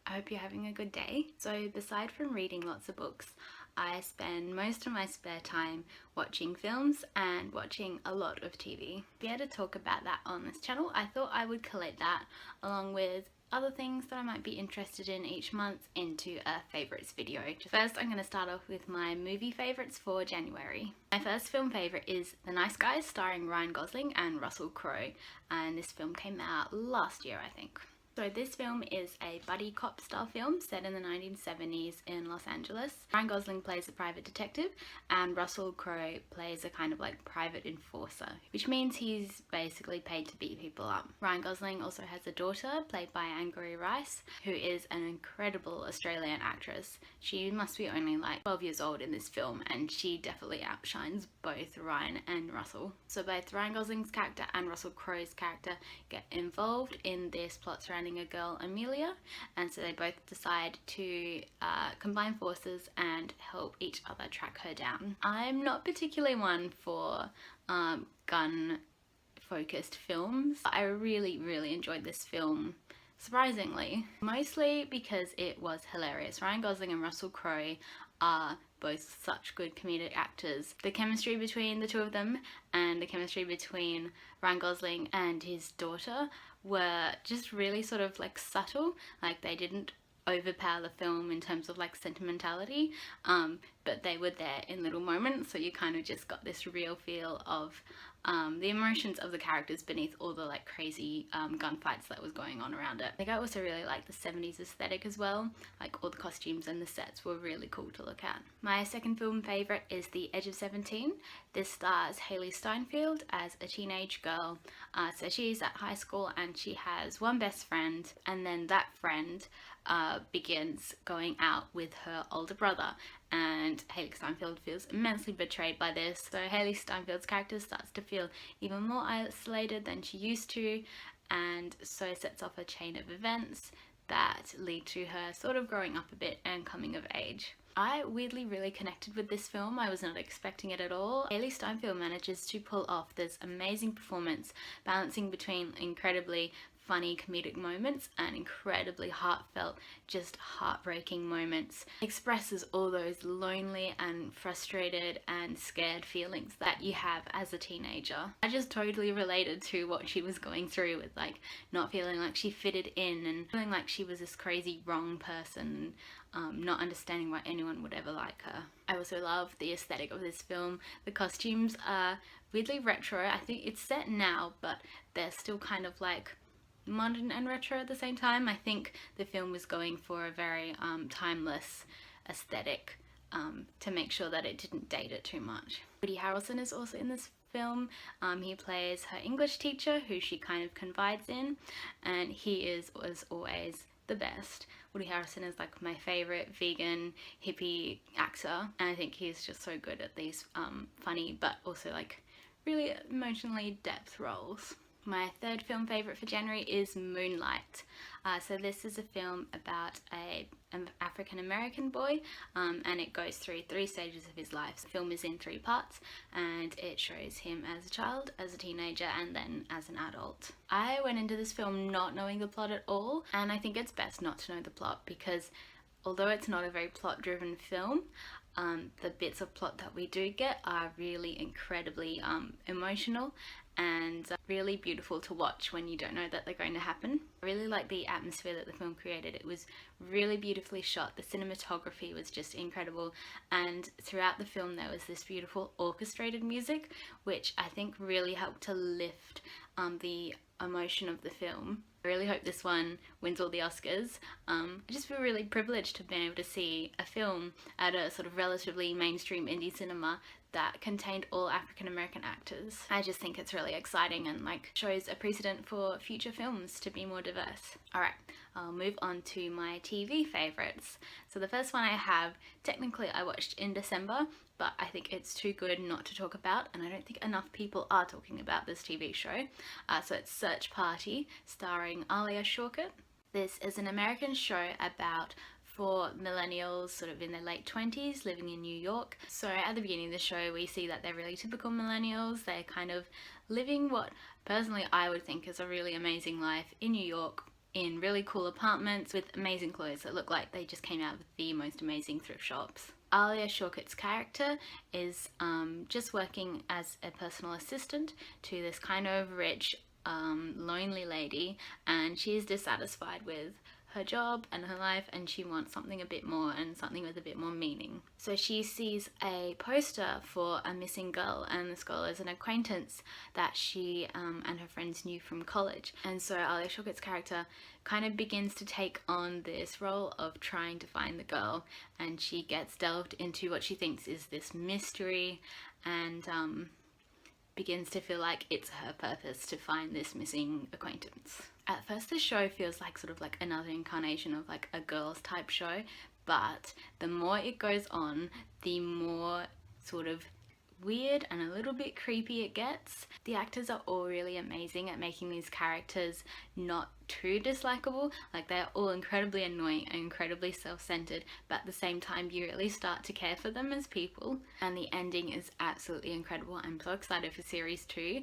I hope you're having a good day. So beside from reading lots of books, I spend most of my spare time watching films and watching a lot of TV. To be able to talk about that on this channel, I thought I would collate that along with other things that I might be interested in each month into a favourites video. First, I'm going to start off with my movie favourites for January. My first film favourite is The Nice Guys, starring Ryan Gosling and Russell Crowe, and this film came out last year, I think. So this film is a buddy cop style film set in the 1970s in Los Angeles. Ryan Gosling plays a private detective and Russell Crowe plays a kind of like private enforcer, which means he's basically paid to beat people up. Ryan Gosling also has a daughter played by Angourie Rice, who is an incredible Australian actress. She must be only like 12 years old in this film, and she definitely outshines both Ryan and Russell. So both Ryan Gosling's character and Russell Crowe's character get involved in this plot surrounding a girl, Amelia, and so they both decide to combine forces and help each other track her down. I'm not particularly one for gun focused films. I really enjoyed this film, surprisingly, mostly because it was hilarious. Ryan Gosling and Russell Crowe are both such good comedic actors. The chemistry between the two of them and the chemistry between Ryan Gosling and his daughter were just really sort of like subtle. Like they didn't overpower the film in terms of like sentimentality, but they were there in little moments, so you kind of just got this real feel of the emotions of the characters beneath all the like crazy gunfights that was going on around it. I think I also really like the 70s aesthetic as well. Like all the costumes and the sets were really cool to look at. My second film favourite is The Edge of 17. This stars Hailee Steinfeld as a teenage girl. So she's at high school and she has one best friend, and then that friend begins going out with her older brother, and Hailee Steinfeld feels immensely betrayed by this. So Hailee Steinfeld's character starts to feel even more isolated than she used to, and so sets off a chain of events that lead to her sort of growing up a bit and coming of age. I weirdly really connected with this film. I was not expecting it at all. Hailee Steinfeld manages to pull off this amazing performance, balancing between incredibly funny comedic moments and incredibly heartfelt, just heartbreaking moments. Expresses all those lonely and frustrated and scared feelings that you have as a teenager. I just totally related to what she was going through with like not feeling like she fitted in and feeling like she was this crazy wrong person, not understanding why anyone would ever like her. I also love the aesthetic of this film. The costumes are weirdly retro. I think it's set now, but they're still kind of like modern and retro at the same time. I think the film was going for a very timeless aesthetic to make sure that it didn't date it too much. Woody Harrelson is also in this film. He plays her English teacher who she kind of confides in, and he is, as always, the best. Woody Harrelson is like my favourite vegan hippie actor, and I think he's just so good at these funny but also like really emotionally depth roles. My third film favourite for January is Moonlight. So this is a film about an African-American boy, and it goes through 3 stages of his life. The film is in 3 parts, and it shows him as a child, as a teenager, and then as an adult. I went into this film not knowing the plot at all, and I think it's best not to know the plot because although it's not a very plot-driven film, the bits of plot that we do get are really incredibly emotional and really beautiful to watch when you don't know that they're going to happen. I really like the atmosphere that the film created. It was really beautifully shot. The cinematography was just incredible, and throughout the film there was this beautiful orchestrated music which I think really helped to lift the emotion of the film. I really hope this one wins all the Oscars. I just feel really privileged to have been able to see a film at a sort of relatively mainstream indie cinema that contained all African American actors. I just think it's really exciting and like shows a precedent for future films to be more diverse. Alright, I'll move on to my TV favourites. So the first one I have, technically I watched in December, but I think it's too good not to talk about, and I don't think enough people are talking about this TV show. So it's Search Party, starring Alia Shawkat. This is an American show about 4 millennials sort of in their late 20s living in New York. So at the beginning of the show we see that they're really typical millennials. They're kind of living what personally I would think is a really amazing life in New York in really cool apartments with amazing clothes that look like they just came out of the most amazing thrift shops. Alia Shawkat's character is just working as a personal assistant to this kind of rich, lonely lady, and she's dissatisfied with her job and her life, and she wants something a bit more and something with a bit more meaning. So she sees a poster for a missing girl, and this girl is an acquaintance that she and her friends knew from college. And so Alia Shawkat's character kind of begins to take on this role of trying to find the girl, and she gets delved into what she thinks is this mystery, and begins to feel like it's her purpose to find this missing acquaintance. At first the show feels like sort of like another incarnation of like a girls type show, but the more it goes on, the more sort of weird and a little bit creepy it gets. The actors are all really amazing at making these characters not too dislikable. Like, they're all incredibly annoying and incredibly self-centered, but at the same time you really start to care for them as people. And the ending is absolutely incredible. I'm so excited for series 2.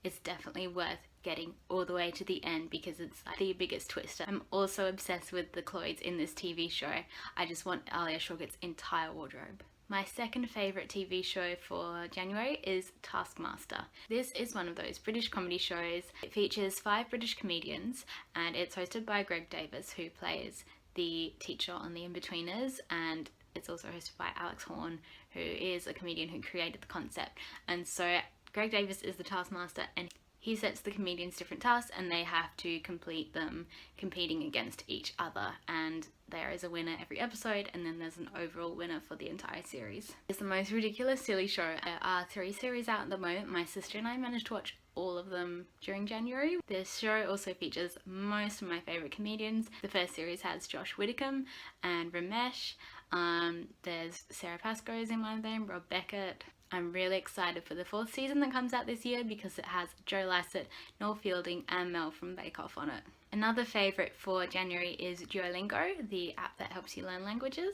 It's definitely worth getting all the way to the end because it's like the biggest twist. I'm also obsessed with the clothes in this TV show. I just want Alia Shawkat's entire wardrobe. My second favourite TV show for January is Taskmaster. This is one of those British comedy shows. It features 5 British comedians and it's hosted by Greg Davis, who plays the teacher on The Inbetweeners, and it's also hosted by Alex Horne, who is a comedian who created the concept. And so Greg Davis is the Taskmaster, and he sets the comedians different tasks and they have to complete them, competing against each other, and there is a winner every episode, and then there's an overall winner for the entire series. It's the most ridiculous, silly show. There are 3 series out at the moment. My sister and I managed to watch all of them during January. This show also features most of my favourite comedians. The first series has Josh Widdicombe and Ramesh. There's Sarah Pascoe's in one of them, Rob Beckett. I'm really excited for the 4th season that comes out this year because it has Joe Lycett, Noel Fielding and Mel from Bake Off on it. Another favourite for January is Duolingo, the app that helps you learn languages.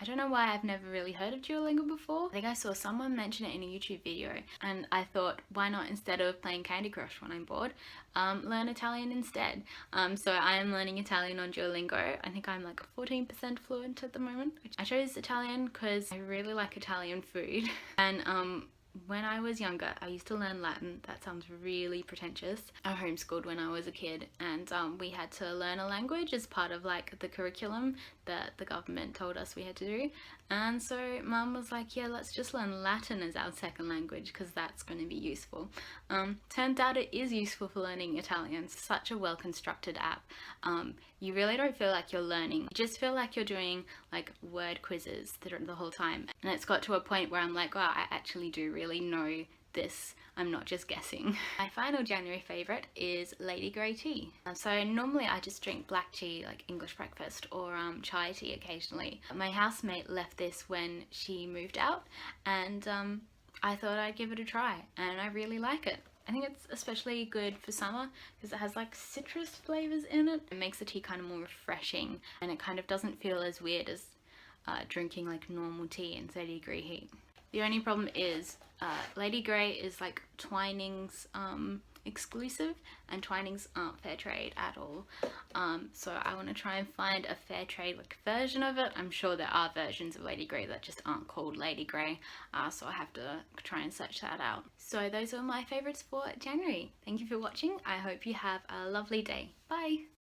I don't know why I've never really heard of Duolingo before. I think I saw someone mention it in a YouTube video and I thought, why not, instead of playing Candy Crush when I'm bored, learn Italian instead. So I am learning Italian on Duolingo. I think I'm like 14% fluent at the moment. I chose Italian because I really like Italian food. And when I was younger, I used to learn Latin. That sounds really pretentious. I homeschooled when I was a kid, and we had to learn a language as part of like the curriculum that the government told us we had to do. And so Mum was like, yeah, let's just learn Latin as our second language because that's going to be useful. Turns out it is useful for learning Italian. It's such a well-constructed app. You really don't feel like you're learning. You just feel like you're doing like word quizzes the whole time. And it's got to a point where I'm like, wow, I actually do really know this. I'm not just guessing. My final January favourite is Lady Grey tea. So normally I just drink black tea, like English breakfast, or chai tea occasionally. My housemate left this when she moved out, and I thought I'd give it a try, and I really like it. I think it's especially good for summer because it has like citrus flavours in it. It makes the tea kind of more refreshing, and it kind of doesn't feel as weird as drinking like normal tea in 30 degree heat. The only problem is Lady Grey is like Twinings exclusive, and Twinings aren't fair trade at all. So I want to try and find a fair trade like version of it. I'm sure there are versions of Lady Grey that just aren't called Lady Grey, so I have to try and search that out. So those are my favourites for January. Thank you for watching. I hope you have a lovely day. Bye!